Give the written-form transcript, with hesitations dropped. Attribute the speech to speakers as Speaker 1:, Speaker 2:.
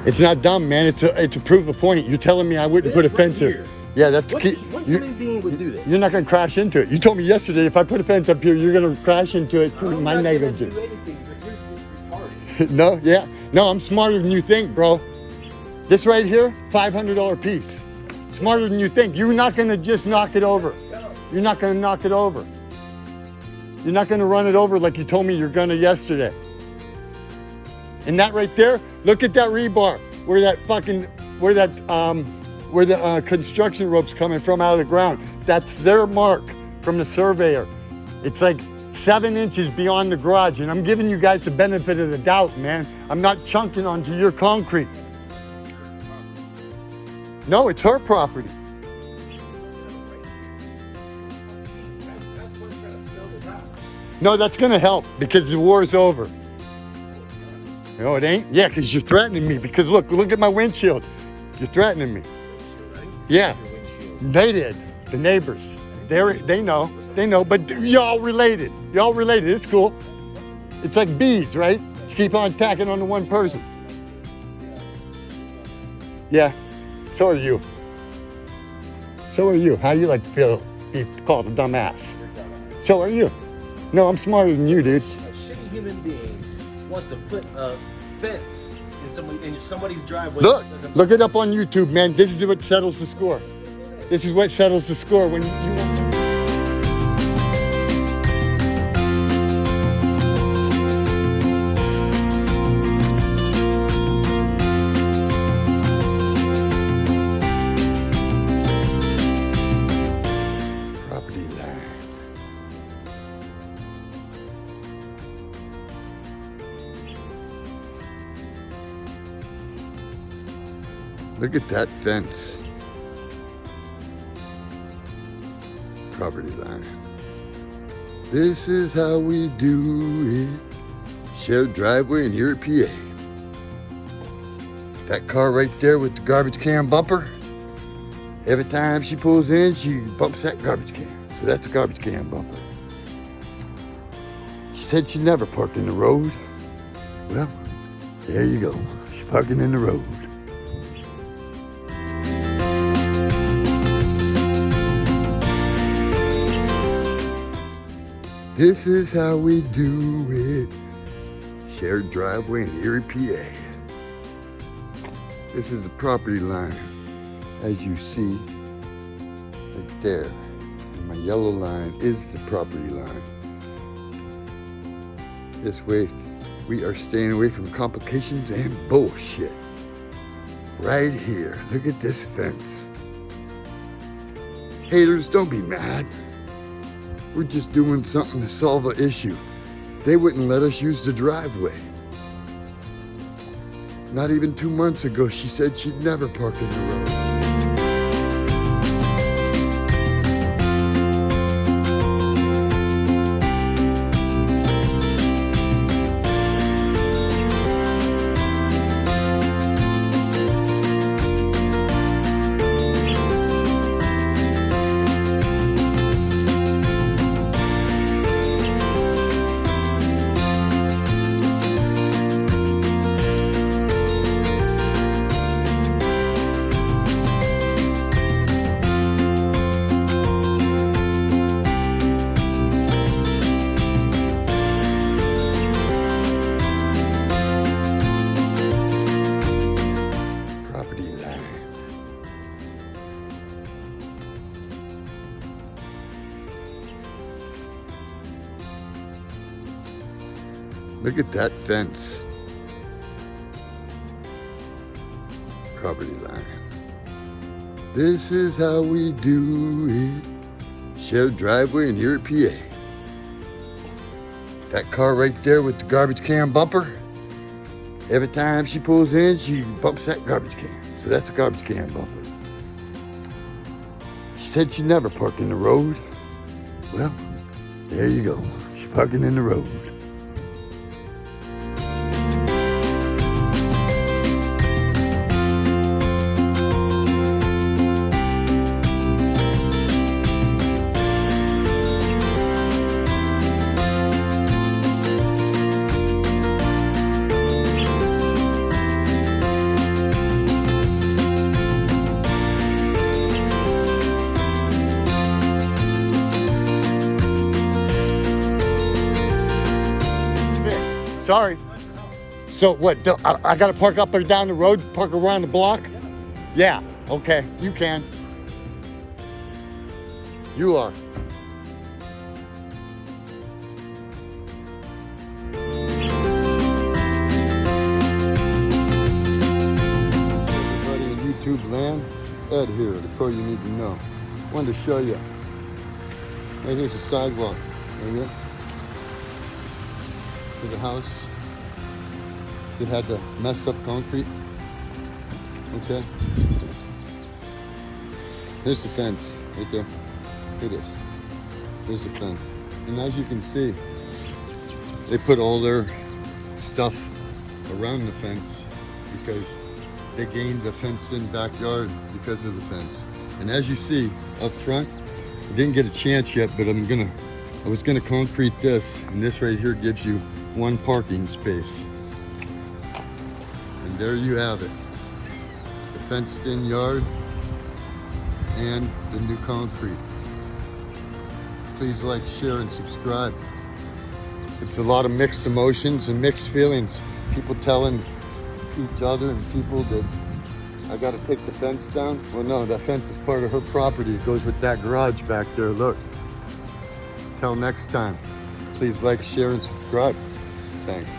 Speaker 1: It's not dumb, man. It's to prove a point. You're telling me I wouldn't put a fence here. Yeah, that's
Speaker 2: What
Speaker 1: key.
Speaker 2: human being would do this?
Speaker 1: You're not going to crash into it. You told me yesterday if I put a fence up here, you're going to crash into it through my negligence.
Speaker 2: Do anything, but you're retarded.
Speaker 1: No, yeah. No, I'm smarter than you think, bro. This right here, $500 piece. Smarter than you think. You're not going to just knock it over. You're not going to knock it over. You're not going to run it over like you told me you're going to yesterday. And that right there, look at that rebar where the construction rope's coming from out of the ground. That's their mark from the surveyor. It's like 7 inches beyond the garage, and I'm giving you guys the benefit of the doubt, man. I'm not chunking onto your concrete. No, it's her property. No, that's gonna help because the war's over. No, it ain't? Yeah, because you're threatening me. Because look at my windshield. You're threatening me. Yeah, they did. The neighbors. They know, but y'all related. It's cool. It's like bees, right? You keep on tacking on to one person. Yeah, so are you. How you like to feel be called a dumbass? So are you. No, I'm smarter than you, dude.
Speaker 2: A shitty human being wants to put a fence in somebody's driveway.
Speaker 1: Look it up on YouTube, man. This is what settles the score. This is what settles the score when you want. Property line. Look at that fence. Property line. This is how we do it. Shared driveway in your PA. That car right there with the garbage can bumper. Every time she pulls in, she bumps that garbage can. So that's a garbage can bumper. She said she'd never park in the road. Well, there you go. She's parking in the road. This is how we do it. Shared driveway in Erie, PA. This is the property line, as you see, right there. And my yellow line is the property line. This way, we are staying away from complications and bullshit. Right here, look at this fence. Haters, don't be mad. We're just doing something to solve an issue. They wouldn't let us use the driveway. Not even 2 months ago, she said she'd never park in the road. Look at that fence. Property line. This is how we do it. Shared driveway in your PA. That car right there with the garbage can bumper. Every time she pulls in, she bumps that garbage can. So that's a garbage can bumper. She said she'd never park in the road. Well, there you go. She's parking in the road. Sorry. So what? I got to park up or down the road, park around the block? Yeah. Okay. You can. You are. Everybody in YouTube land, Ed here, the pro you need to know. Wanted to show you. Right here's the sidewalk. Right here. To the house. It had the messed up concrete. Okay. Here's the fence right there. Here it is. Here's the fence. And as you can see, they put all their stuff around the fence because they gained a fenced-in backyard because of the fence. And as you see up front, I didn't get a chance yet, but I was gonna concrete this, and this right here gives you one parking space. And there you have it. The fenced-in yard and the new concrete. Please like, share, and subscribe. It's a lot of mixed emotions and mixed feelings. People telling each other and people that I gotta take the fence down. Well, no, that fence is part of her property. It goes with that garage back there, look. Till next time, please like, share, and subscribe. Thanks.